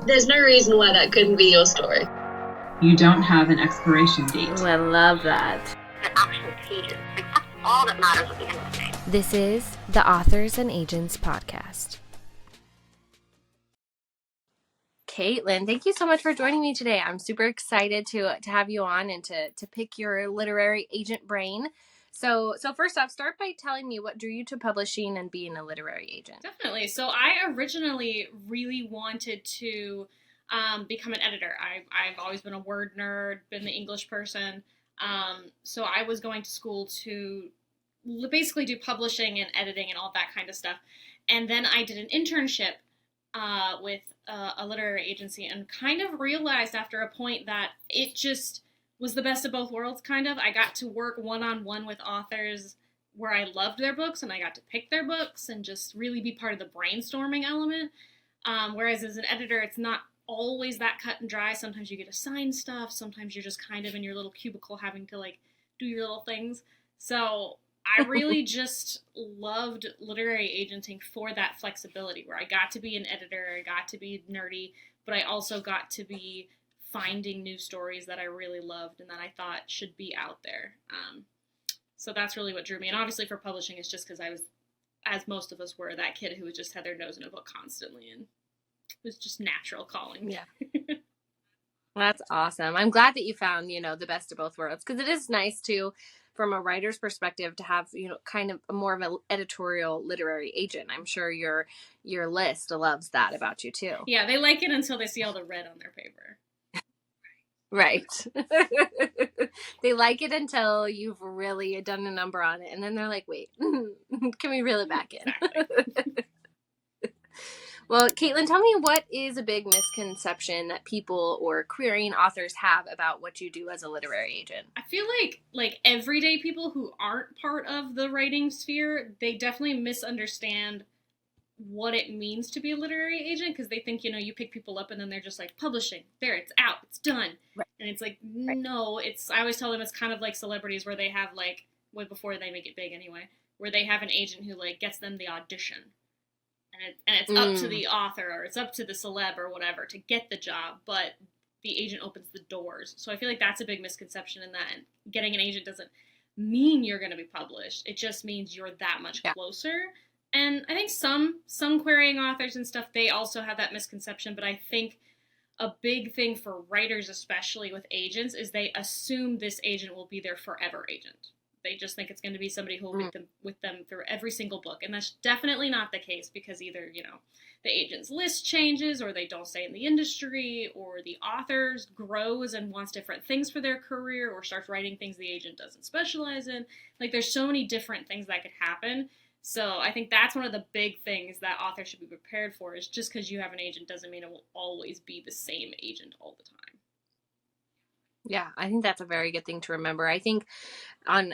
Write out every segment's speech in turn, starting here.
There's no reason why that couldn't be your story. You don't have an expiration date. Ooh, I love that. The actual pages. Like, that's all that matters at the end of the day. This is the Authors and Agents Podcast. Kaitlyn, thank you so much for joining me today. I'm super excited to have you on and to pick your literary agent brain. So first off, start by telling me what drew you to publishing and being a literary agent. Definitely. So I originally really wanted to become an editor. I've always been a word nerd, been the English person. So I was going to school to basically do publishing and editing and all that kind of stuff. And then I did an internship with a literary agency and kind of realized after a point that it just was the best of both worlds, kind of. I got to work one-on-one with authors where I loved their books and I got to pick their books and just really be part of the brainstorming element. Whereas as an editor, it's not always that cut and dry. Sometimes you get assigned stuff. Sometimes you're just kind of in your little cubicle having to like do your little things. So I really just loved literary agenting for that flexibility where I got to be an editor, I got to be nerdy, but I also got to be finding new stories that I really loved and that I thought should be out there. So that's really what drew me. And obviously for publishing, it's just because I was, as most of us were, that kid who just had their nose in a book constantly, and it was just natural calling. Yeah. That's awesome. I'm glad that you found, the best of both worlds, because it is nice to, from a writer's perspective, to have, kind of more of an editorial literary agent. I'm sure your list loves that about you too. Yeah, they like it until they see all the red on their paper. Right. They like it until you've really done a number on it. And then they're like, wait, can we reel it back in? Exactly. Well, Kaitlyn, tell me, what is a big misconception that people or querying authors have about what you do as a literary agent? I feel like everyday people who aren't part of the writing sphere, they definitely misunderstand what it means to be a literary agent, because they think, you pick people up and then they're just like, publishing, there, it's out, it's done. Right. And it's like, no, I always tell them it's kind of like celebrities where they have like, way before they make it big anyway, where they have an agent who like gets them the audition. And it's up to the author or it's up to the celeb or whatever to get the job, but the agent opens the doors. So I feel like that's a big misconception in that. And getting an agent doesn't mean you're going to be published. It just means you're that much closer. And I think some querying authors and stuff, they also have that misconception. But I think a big thing for writers, especially with agents, is they assume this agent will be their forever agent. They just think it's going to be somebody who will be with them through every single book. And that's definitely not the case, because either, the agent's list changes, or they don't stay in the industry, or the author grows and wants different things for their career, or starts writing things the agent doesn't specialize in. Like, there's so many different things that could happen. So I think that's one of the big things that authors should be prepared for, is just because you have an agent doesn't mean it will always be the same agent all the time. Yeah, I think that's a very good thing to remember. I think on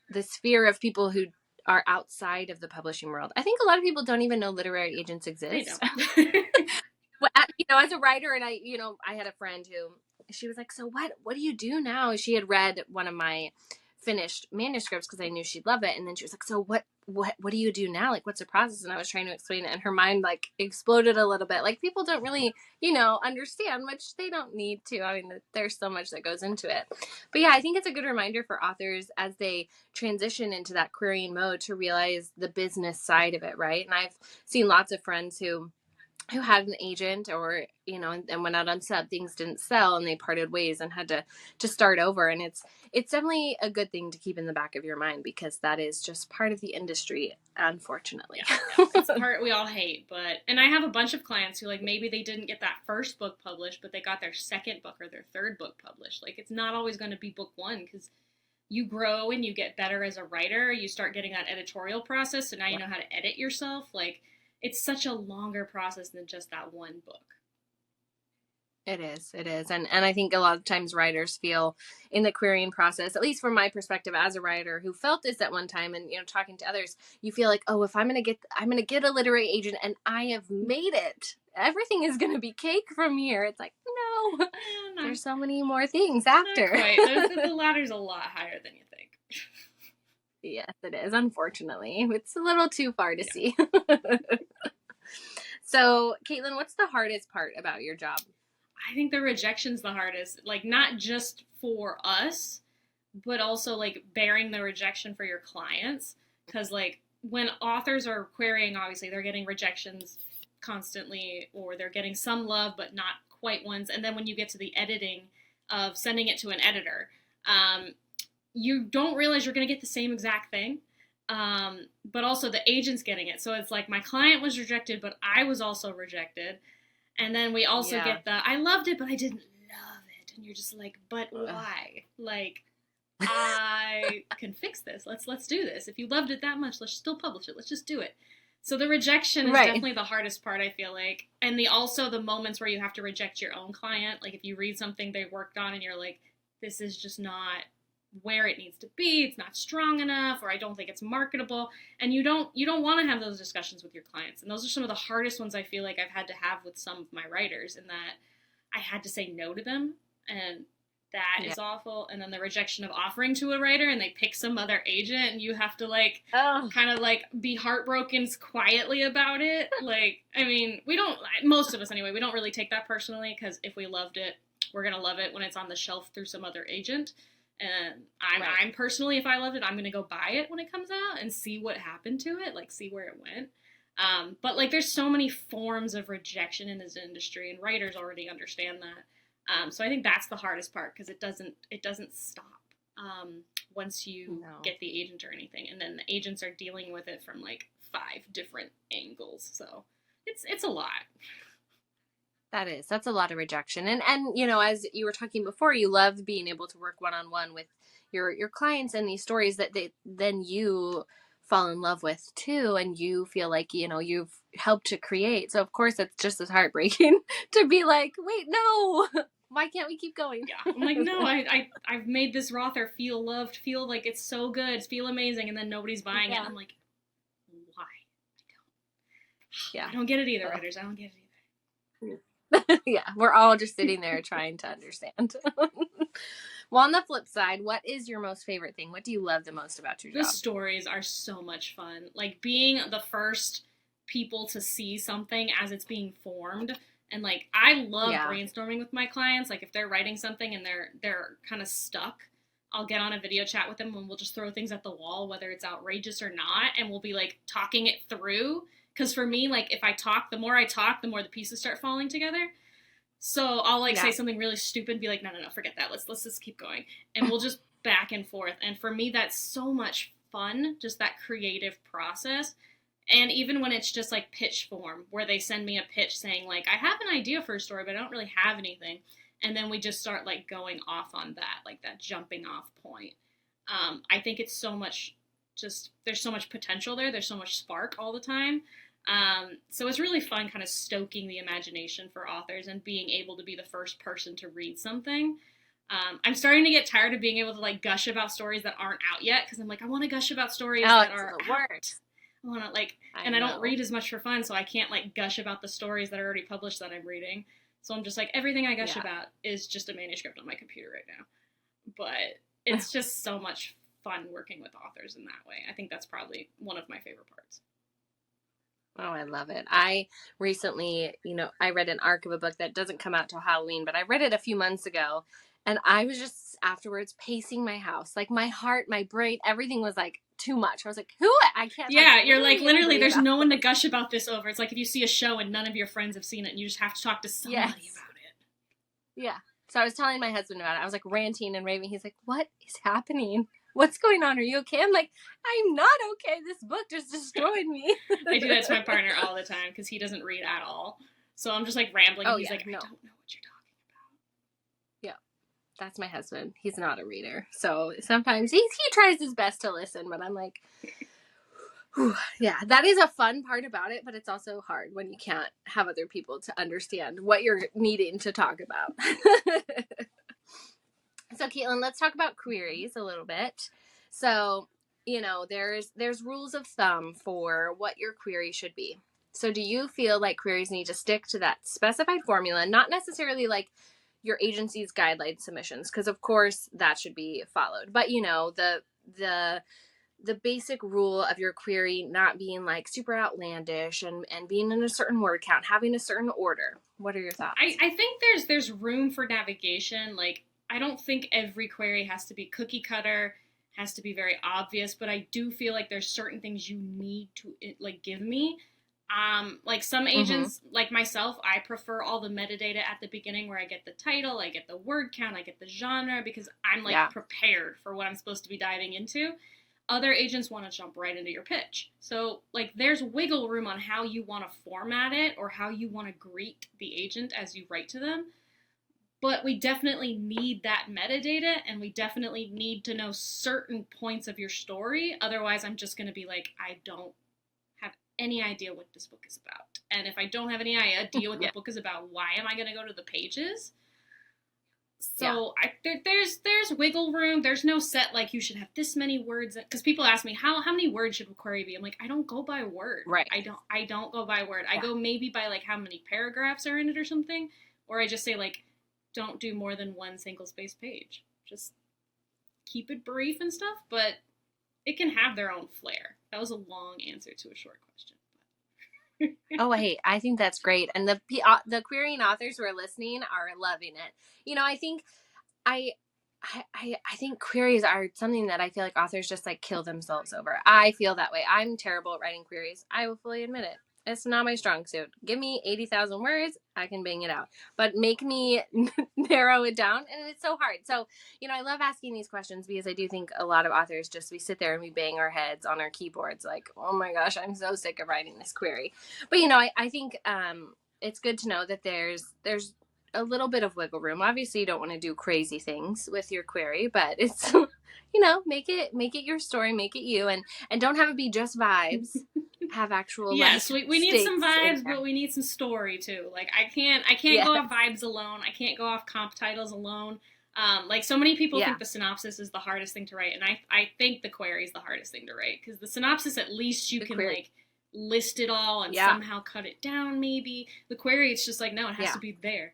the sphere of people who are outside of the publishing world, I think a lot of people don't even know literary agents exist. Well, as a writer, and I had a friend who, she was like, so what do you do now? She had read one of my finished manuscripts because I knew she'd love it. And then she was like, so what do you do now? Like, what's the process? And I was trying to explain it, and her mind like exploded a little bit. Like, people don't really, understand, which they don't need to. I mean, there's so much that goes into it. But yeah, I think it's a good reminder for authors as they transition into that querying mode to realize the business side of it, right? And I've seen lots of friends who had an agent, or, and went out on sub, things didn't sell and they parted ways and had to start over. And it's definitely a good thing to keep in the back of your mind, because that is just part of the industry, unfortunately. Yeah. It's the part we all hate. And I have a bunch of clients who, like, maybe they didn't get that first book published, but they got their second book or their third book published. Like, it's not always going to be book one, because you grow and you get better as a writer. You start getting that editorial process, so now you know how to edit yourself. Like, it's such a longer process than just that one book. It is. And I think a lot of times writers feel in the querying process, at least from my perspective as a writer who felt this at one time, and, talking to others, you feel like, oh, if I'm going to get a literary agent and I have made it, everything is going to be cake from here. It's like, no, there's so many more things after. The ladder's a lot higher than you think. Yes, it is. Unfortunately, it's a little too far to see. So, Kaitlyn, what's the hardest part about your job? I think the rejection's the hardest. Like, not just for us, but also like bearing the rejection for your clients. Because like when authors are querying, obviously they're getting rejections constantly, or they're getting some love but not quite ones. And then when you get to the editing of sending it to an editor, you don't realize you're going to get the same exact thing. But also the agent's getting it. So it's like my client was rejected, but I was also rejected. And then we also get the, I loved it, but I didn't love it. And you're just like, but why? Like, I can fix this. Let's do this. If you loved it that much, let's still publish it. Let's just do it. So the rejection is definitely the hardest part, I feel like. And also the moments where you have to reject your own client. Like if you read something they worked on and you're like, this is just not where it needs to be. It's not strong enough, or I don't think it's marketable. And you don't want to have those discussions with your clients. And those are some of the hardest ones I feel like I've had to have with some of my writers, in that I had to say no to them. And that is awful. And then the rejection of offering to a writer and they pick some other agent and you have to like kind of like be heartbroken quietly about it. Like, I mean, most of us anyway, we don't really take that personally, because if we loved it, we're going to love it when it's on the shelf through some other agent. And I'm personally, if I loved it, I'm going to go buy it when it comes out and see what happened to it, like see where it went. But like there's so many forms of rejection in this industry, and writers already understand that. So I think that's the hardest part, because it doesn't stop once you get the agent or anything, and then the agents are dealing with it from like 5 different angles. So it's a lot. That's a lot of rejection. And you know, as you were talking before, you love being able to work one-on-one with your clients and these stories that then you fall in love with too, and you feel like, you know, you've helped to create. So of course it's just as heartbreaking to be like, wait, no, why can't we keep going? Yeah, I'm like, no, I've made this author feel loved, feel like it's so good, feel amazing, and then nobody's buying it. I'm like, why? I don't get it either, writers. I don't get it either. Yeah, we're all just sitting there trying to understand. Well, on the flip side, what is your most favorite thing? What do you love the most about your job? The stories are so much fun. Like being the first people to see something as it's being formed. And like, I love brainstorming with my clients. Like if they're writing something and they're kind of stuck, I'll get on a video chat with them and we'll just throw things at the wall, whether it's outrageous or not. And we'll be like talking it through. Because for me, like if I talk, the more the pieces start falling together. So I'll like say something really stupid and be like, no, forget that. Let's just keep going. And we'll just back and forth. And for me, that's so much fun, just that creative process. And even when it's just like pitch form, where they send me a pitch saying like, I have an idea for a story, but I don't really have anything. And then we just start like going off on that, like that jumping off point. I think it's so much there's so much potential there. There's so much spark all the time. So it's really fun kind of stoking the imagination for authors and being able to be the first person to read something. I'm starting to get tired of being able to like gush about stories that aren't out yet, because I'm like, I want to gush about stories that are out. I want to like, I don't read as much for fun, so I can't like gush about the stories that are already published that I'm reading. So I'm just like, everything I gush about is just a manuscript on my computer right now. But it's just so much fun working with authors in that way. I think that's probably one of my favorite parts. Oh, I love it. I recently, I read an arc of a book that doesn't come out till Halloween, but I read it a few months ago, and I was just afterwards pacing my house. Like my heart, my brain, everything was like too much. I was like, I can't. Yeah, you're like, literally, there's no one to gush about this over. It's like if you see a show and none of your friends have seen it, and you just have to talk to somebody about it. Yeah. So I was telling my husband about it. I was like ranting and raving. He's like, what is happening? What's going on? Are you okay? I'm like, I'm not okay. This book just destroyed me. I do that to my partner all the time because he doesn't read at all. So I'm just like rambling and he's like, I don't know what you're talking about. Yeah. That's my husband. He's not a reader. So sometimes he tries his best to listen, but I'm like, whew. Yeah, that is a fun part about it, but it's also hard when you can't have other people to understand what you're needing to talk about. So, Kaitlyn, let's talk about queries a little bit. So, there's rules of thumb for what your query should be. So do you feel like queries need to stick to that specified formula, not necessarily like your agency's guideline submissions, because of course that should be followed, but the the basic rule of your query not being like super outlandish and being in a certain word count, having a certain order. What are your thoughts? I think there's room for navigation. Like, I don't think every query has to be cookie cutter, has to be very obvious, but I do feel like there's certain things you need to like give me. Like some agents, like myself, I prefer all the metadata at the beginning where I get the title, I get the word count, I get the genre, because I'm like prepared for what I'm supposed to be diving into. Other agents want to jump right into your pitch. So like there's wiggle room on how you want to format it or how you want to greet the agent as you write to them. But we definitely need that metadata, and we definitely need to know certain points of your story. Otherwise, I'm just going to be like, I don't have any idea what this book is about. And if I don't have any idea what the book is about, why am I going to go to the pages? So there's wiggle room. There's no set, like, you should have this many words. Because people ask me, how many words should a query be? I'm like, I don't go by word. Right. I don't go by word. I go maybe by, like, how many paragraphs are in it or something. Or I just say, like, don't do more than one single-spaced page. Just keep it brief and stuff, but it can have their own flair. That was a long answer to a short question. Oh, hey, I think that's great. And the querying authors who are listening are loving it. You know, I think I think queries are something that I feel like authors just like kill themselves over. I feel that way. I'm terrible at writing queries. I will fully admit it. It's not my strong suit. Give me 80,000 words, I can bang it out. But make me narrow it down, and it's so hard. So, you know, I love asking these questions because I do think a lot of authors just, we sit there and we bang our heads on our keyboards like, oh my gosh, I'm so sick of writing this query. But, you know, I think it's good to know that there's a little bit of wiggle room. Obviously, you don't want to do crazy things with your query, but it's, you know, make it your story, make it you, and don't have it be just vibes. Have actual yes, like, we need some vibes, but we need some story too. Like I can't go off vibes alone. I can't go off comp titles alone. Like so many people think the synopsis is the hardest thing to write, and I think the query is the hardest thing to write, because the synopsis, at least you can like list it all and somehow cut it down. Maybe the query, it's just like, no, it has to be there,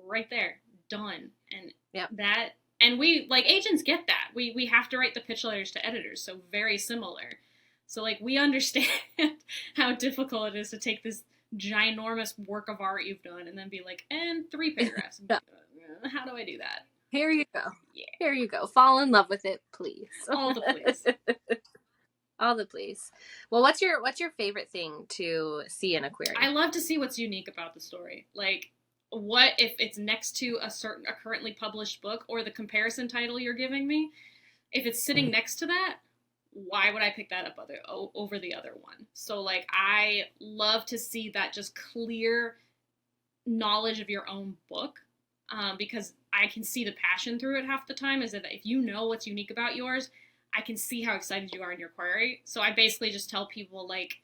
right there, done, and that. And we, like, agents get that. We have to write the pitch letters to editors, so very similar. So, like, we understand how difficult it is to take this ginormous work of art you've done and then be like, and 3 paragraphs. How do I do that? Here you go. Yeah. Here you go. Fall in love with it, please. All the please. All the please. Well, what's your favorite thing to see in a query? I love to see what's unique about the story. Like, what if it's next to a currently published book or the comparison title you're giving me? If it's sitting next to that, why would I pick that up over the other one? So, like, I love to see that just clear knowledge of your own book, because I can see the passion through it half the time. Is that if you know what's unique about yours, I can see how excited you are in your query. So I basically just tell people, like,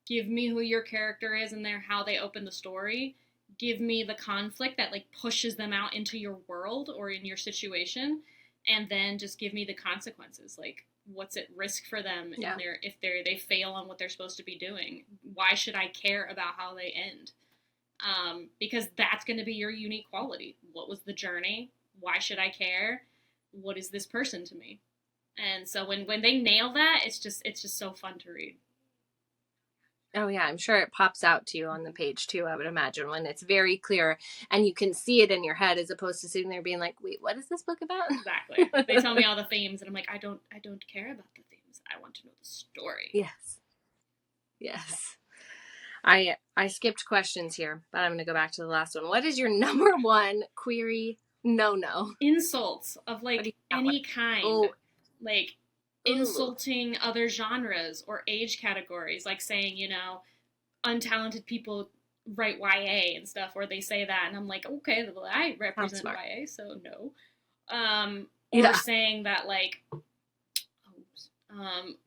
give me who your character is and how they open the story. Give me the conflict that, like, pushes them out into your world or in your situation, and then just give me the consequences. Like, what's at risk for them if they fail on what they're supposed to be doing? Why should I care about how they end? Because that's going to be your unique quality. What was the journey? Why should I care? What is this person to me? And so when they nail that, it's just so fun to read. Oh yeah, I'm sure it pops out to you on the page too, I would imagine, when it's very clear and you can see it in your head, as opposed to sitting there being like, wait, what is this book about? Exactly. They tell me all the themes and I'm like, I don't care about the themes. I want to know the story. Yes. I skipped questions here, but I'm going to go back to the last one. What is your number one query no-no? Insults of, like, any kind. Oh. Like, insulting other genres or age categories, like saying, you know, untalented people write YA and stuff, or they say that, and I'm like, okay, well, I represent YA, so no. Or saying that, like,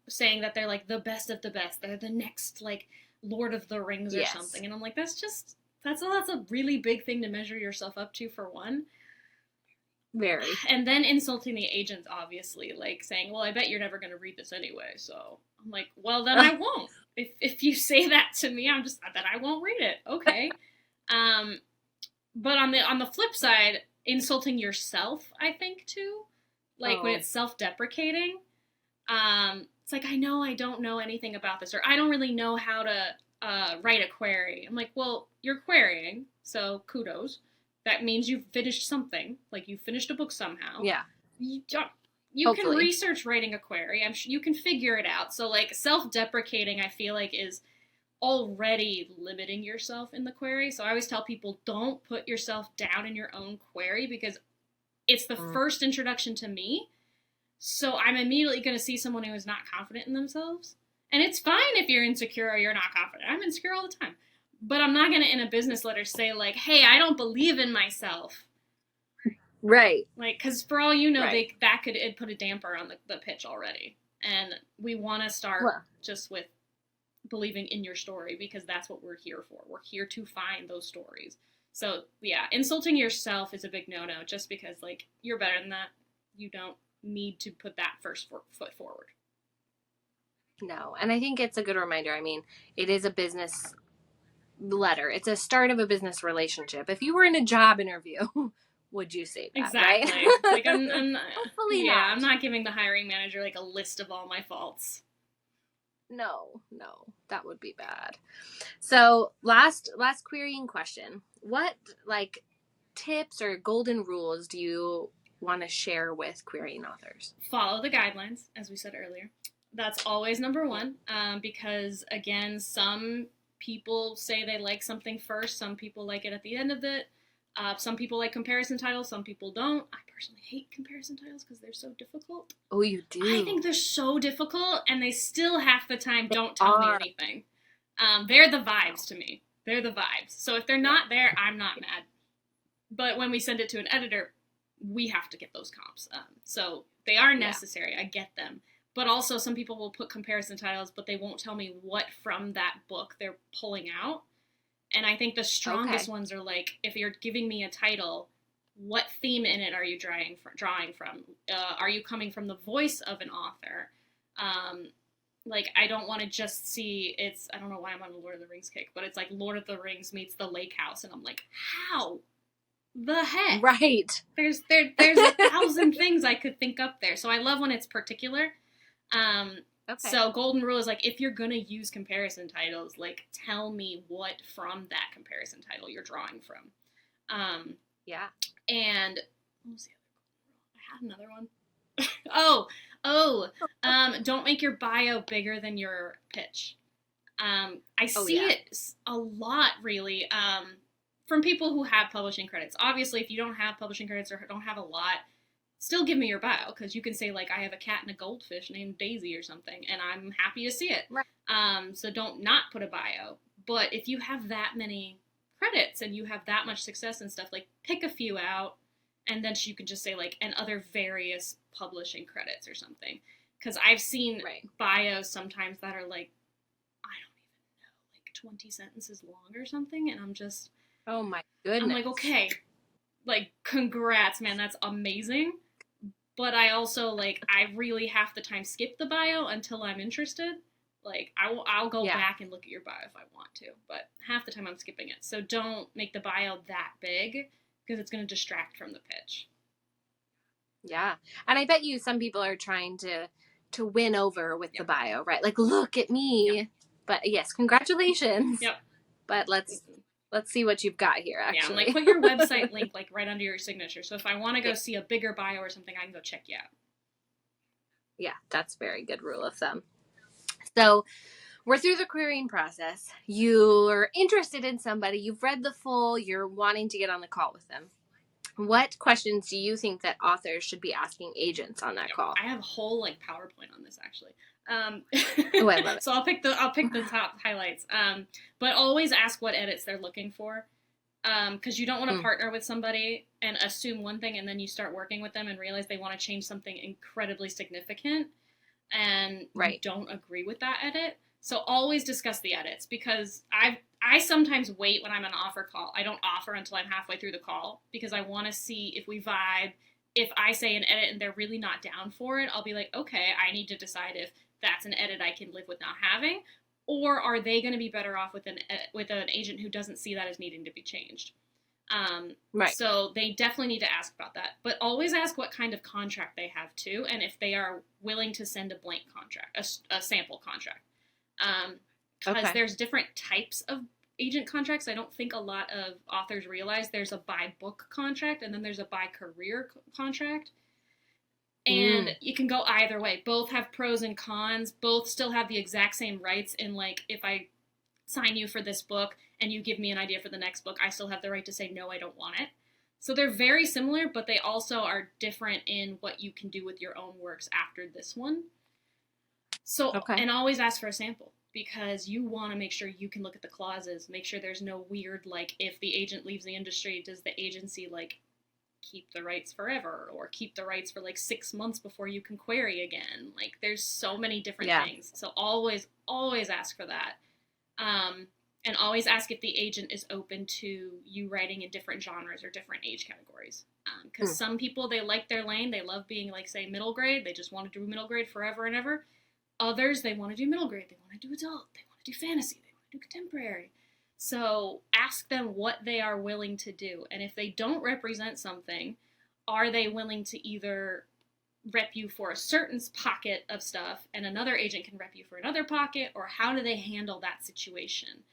saying that they're, like, the best of the best, they're the next, like, Lord of the Rings or something, and I'm like, that's a really big thing to measure yourself up to, for one. Very. And then insulting the agents, obviously, like saying, well, I bet you're never going to read this anyway. So I'm like, well, then I won't. If you say that to me, then I won't read it. Okay. But on the flip side, insulting yourself, I think too, like when it's self-deprecating. it's like, I know I don't know anything about this, or I don't really know how to write a query. I'm like, well, you're querying, so kudos. That means you've finished something, like you finished a book somehow. Yeah. You can Hopefully. research writing a query. I'm sure you can figure it out. So like self-deprecating, I feel like is already limiting yourself in the query. So I always tell people, don't put yourself down in your own query, because it's the first introduction to me. So I'm immediately going to see someone who is not confident in themselves. And it's fine if you're insecure or you're not confident. I'm insecure all the time. But I'm not going to, in a business letter, say like, hey, I don't believe in myself. Right. Like, because for all you know, Right. that could put a damper on the pitch already. And we want to start just with believing in your story, because that's what we're here for. We're here to find those stories. So yeah, insulting yourself is a big no-no, just because like you're better than that. You don't need to put that first foot forward. No, and I think it's a good reminder. I mean, it is a business letter. It's a start of a business relationship. If you were in a job interview, would you say that? Exactly. Right? Like Hopefully not. I'm not giving the hiring manager like a list of all my faults. No, that would be bad. So last querying question. What like tips or golden rules do you want to share with querying authors? Follow the guidelines, as we said earlier. That's always number one, because again, some people say they like something first, some people like it at the end of it. Some people like comparison titles, some people don't. I personally hate comparison titles because they're so difficult. Oh, you do? I think they're so difficult, and they still half the time don't tell me anything. They're the vibes to me. They're the vibes. So if they're not there, I'm not mad. But when we send it to an editor, we have to get those comps. So they are necessary. I get them. But also some people will put comparison titles, but they won't tell me what from that book they're pulling out. And I think the strongest ones are like, if you're giving me a title, what theme in it are you drawing from? Are you coming from the voice of an author? Like, I don't want to just see I don't know why I'm on a Lord of the Rings kick, but it's like Lord of the Rings meets the Lake House. And I'm like, how the heck? Right. There's 1,000 things I could think up there. So I love when it's particular. So golden rule is like, if you're going to use comparison titles, like tell me what from that comparison title you're drawing from. And what was the other golden rule? I had another one. Don't make your bio bigger than your pitch. I see it a lot, really, from people who have publishing credits. Obviously, if you don't have publishing credits or don't have a lot, still give me your bio, because you can say, like, I have a cat and a goldfish named Daisy or something, and I'm happy to see it. Right. So don't not put a bio. But if you have that many credits and you have that much success and stuff, like, pick a few out, and then you can just say, like, and other various publishing credits or something. Because I've seen bios sometimes that are, like, I don't even know, like 20 sentences long or something, and I'm just... Oh, my goodness. I'm like, okay, like, congrats, man, that's amazing. But I also, like, I really half the time skip the bio until I'm interested. Like, I'll go back and look at your bio if I want to, but half the time I'm skipping it. So don't make the bio that big, because it's going to distract from the pitch. Yeah. And I bet you some people are trying to win over with the bio, right? Like, look at me. Yep. But yes, congratulations. Yep. But let's see what you've got here, actually. Yeah, I'm like, put your website link, like, right under your signature. So if I want to go see a bigger bio or something, I can go check you out. Yeah, that's a very good rule of thumb. So we're through the querying process. You're interested in somebody. You've read the full. You're wanting to get on the call with them. What questions do you think that authors should be asking agents on that call? I have a whole, like, PowerPoint on this, actually. Oh, I love it. So I'll pick the top highlights. But always ask what edits they're looking for. Because you don't want to partner with somebody and assume one thing, and then you start working with them and realize they want to change something incredibly significant, and you don't agree with that edit. So always discuss the edits, because I sometimes wait when I'm on an offer call. I don't offer until I'm halfway through the call, because I want to see if we vibe. If I say an edit and they're really not down for it, I'll be like, okay, I need to decide if that's an edit I can live with not having, or are they going to be better off with an agent who doesn't see that as needing to be changed? Right. So they definitely need to ask about that. But always ask what kind of contract they have too, and if they are willing to send a blank contract, a sample contract. Because there's different types of agent contracts. I don't think a lot of authors realize there's a by book contract and then there's a by career contract. And you can go either way. Both have pros and cons. Both still have the exact same rights in, like, if I sign you for this book and you give me an idea for the next book, I still have the right to say, no, I don't want it. So they're very similar, but they also are different in what you can do with your own works after this one. So, and always ask for a sample, because you want to make sure you can look at the clauses, make sure there's no weird, like, if the agent leaves the industry, does the agency, like, keep the rights forever, or keep the rights for like 6 months before you can query again. Like, there's so many different things. So always ask for that. And always ask if the agent is open to you writing in different genres or different age categories. Because some people, they like their lane. They love being, like, say, middle grade. They just want to do middle grade forever and ever. Others, they want to do middle grade. They want to do adult. They want to do fantasy. They want to do contemporary. So ask them what they are willing to do. And if they don't represent something, are they willing to either rep you for a certain pocket of stuff and another agent can rep you for another pocket, or how do they handle that situation?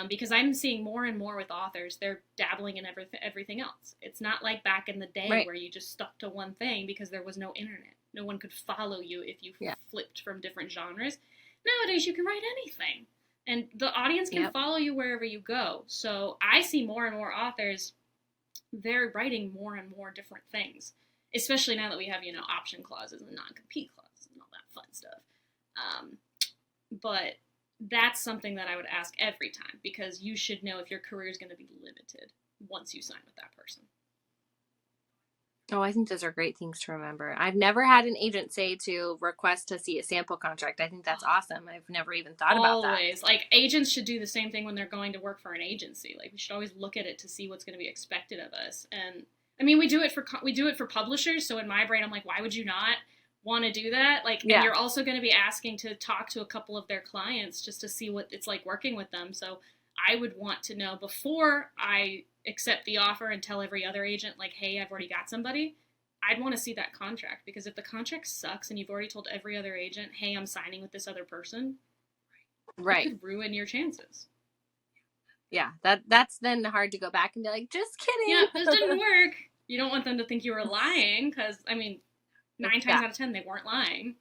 Because I'm seeing more and more with authors, they're dabbling in everything else. It's not like back in the day where you just stuck to one thing because there was no internet. No one could follow you if you flipped from different genres. Nowadays, you can write anything. And the audience can follow you wherever you go. So I see more and more authors, they're writing more and more different things. Especially now that we have, option clauses and non-compete clauses and all that fun stuff. But that's something that I would ask every time, because you should know if your career is going to be limited once you sign with that person. Oh, I think those are great things to remember. I've never had an agent say to request to see a sample contract. I think that's awesome. I've never even thought about that. Always. Like, agents should do the same thing when they're going to work for an agency. Like, we should always look at it to see what's going to be expected of us. And I mean, we do it for publishers. So in my brain, I'm like, why would you not want to do that? Like, and you're also going to be asking to talk to a couple of their clients just to see what it's like working with them. So I would want to know before I accept the offer and tell every other agent, like, hey, I've already got somebody. I'd want to see that contract, because if the contract sucks and you've already told every other agent, hey, I'm signing with this other person, it could ruin your chances. Yeah, that's then hard to go back and be like, just kidding. Yeah, this didn't work. You don't want them to think you were lying, because, I mean, 9 times out of 10, they weren't lying.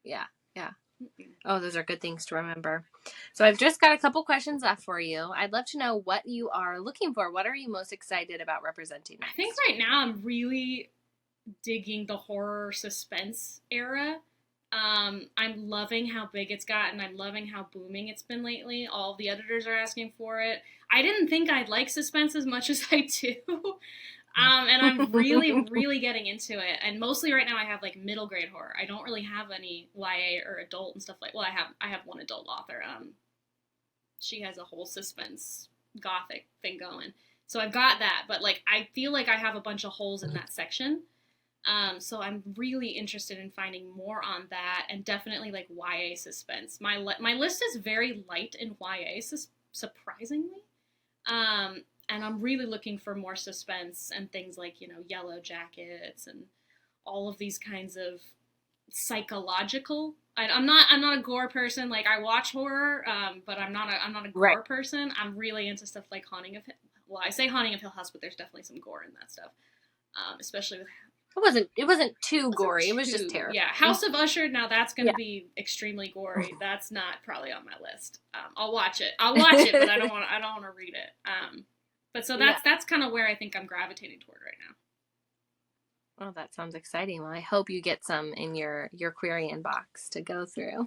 Yeah. Oh, those are good things to remember. So I've just got a couple questions left for you. I'd love to know what you are looking for. What are you most excited about representing next? I think right now I'm really digging the horror suspense era. I'm loving how big it's gotten. I'm loving how booming it's been lately. All the editors are asking for it. I didn't think I'd like suspense as much as I do. And I'm really, really getting into it. And mostly right now I have, like, middle grade horror. I don't really have any YA or adult and stuff like. Well, I have one adult author. She has a whole suspense gothic thing going. So I've got that, but, like, I feel like I have a bunch of holes in that section. So I'm really interested in finding more on that, and definitely, like, YA suspense. My list is very light in YA, surprisingly. And I'm really looking for more suspense and things like, Yellow Jackets and all of these kinds of psychological. I'm not a gore person. Like, I watch horror, but I'm not a gore person. I'm really into stuff like Haunting of Hill. Well, I say Haunting of Hill House, but there's definitely some gore in that stuff, especially with. It wasn't too gory. It was just terrible. Yeah, House of Usher. Now that's going to be extremely gory. That's not probably on my list. I'll watch it, but I don't want to read it. But so that's kind of where I think I'm gravitating toward right now. Oh, that sounds exciting. Well, I hope you get some in your query inbox to go through.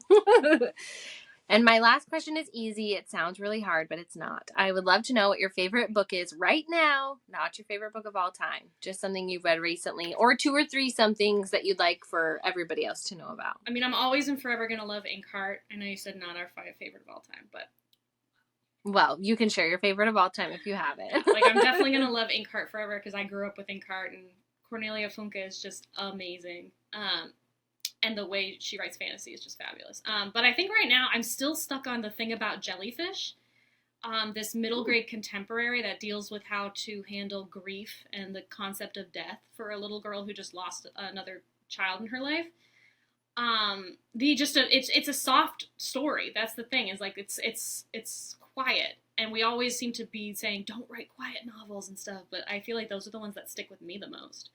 And my last question is easy. It sounds really hard, but it's not. I would love to know what your favorite book is right now, not your favorite book of all time. Just something you've read recently, or 2 or 3 somethings that you'd like for everybody else to know about. I mean, I'm always and forever going to love Inkheart. I know you said not our favorite of all time, but. Well, you can share your favorite of all time if you have it. Like, I'm definitely going to love Inkheart forever, because I grew up with Inkheart, and Cornelia Funke is just amazing. And the way she writes fantasy is just fabulous. But I think right now I'm still stuck on The Thing About Jellyfish. this middle grade contemporary that deals with how to handle grief and the concept of death for a little girl who just lost another child in her life. It's a soft story. That's the thing, is like it's quiet, and we always seem to be saying don't write quiet novels and stuff, but I feel like those are the ones that stick with me the most.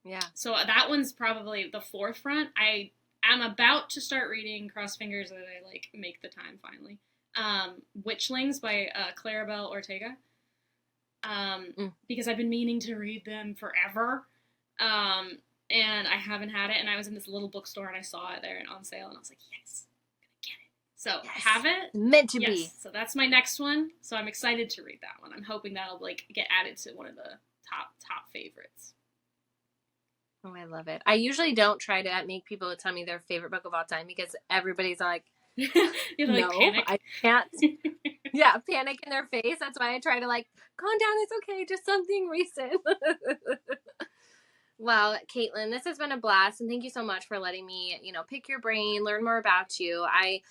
Yeah. So that one's probably the forefront. I am about to start reading, cross fingers that I like make the time finally. Witchlings by Claribel Ortega. Because I've been meaning to read them forever. And I haven't had it, and I was in this little bookstore and I saw it there and on sale, and I was like, yes, I'm gonna get it. So have it. Meant to be. So that's my next one. So I'm excited to read that one. I'm hoping that'll like get added to one of the top favorites. Oh, I love it. I usually don't try to make people tell me their favorite book of all time, because everybody's like, no, panic. I can't. Yeah, panic in their face. That's why I try to like, calm down, it's okay, just something recent. Well, Kaitlyn, this has been a blast, and thank you so much for letting me, pick your brain, learn more about you. I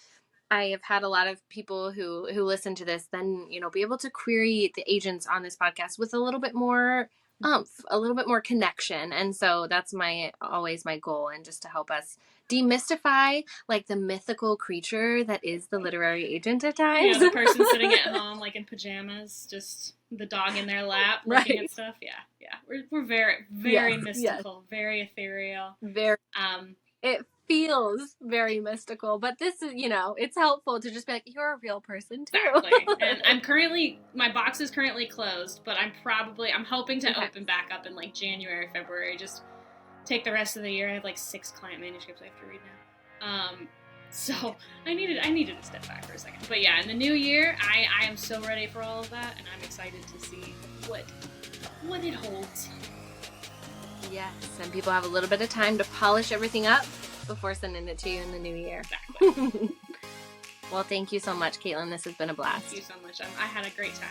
have had a lot of people who listen to this then, be able to query the agents on this podcast with a little bit more a little bit more connection. And so that's always my goal, and just to help us demystify like the mythical creature that is the literary agent at times. Yeah, the person sitting at home like in pajamas, just the dog in their lap looking at stuff. Yeah. We're very mystical, very ethereal. Very it feels very mystical, but this is, it's helpful to just be like, you're a real person too. Exactly. And my box is currently closed, but I'm hoping to open back up in like January, February, just take the rest of the year. I have like 6 client manuscripts I have to read now. So I needed to step back for a second. But yeah, in the new year, I am so ready for all of that, and I'm excited to see what it holds. Yes, and people have a little bit of time to polish everything up before sending it to you in the new year. Exactly. Well, thank you so much, Kaitlyn. This has been a blast. Thank you so much. I had a great time.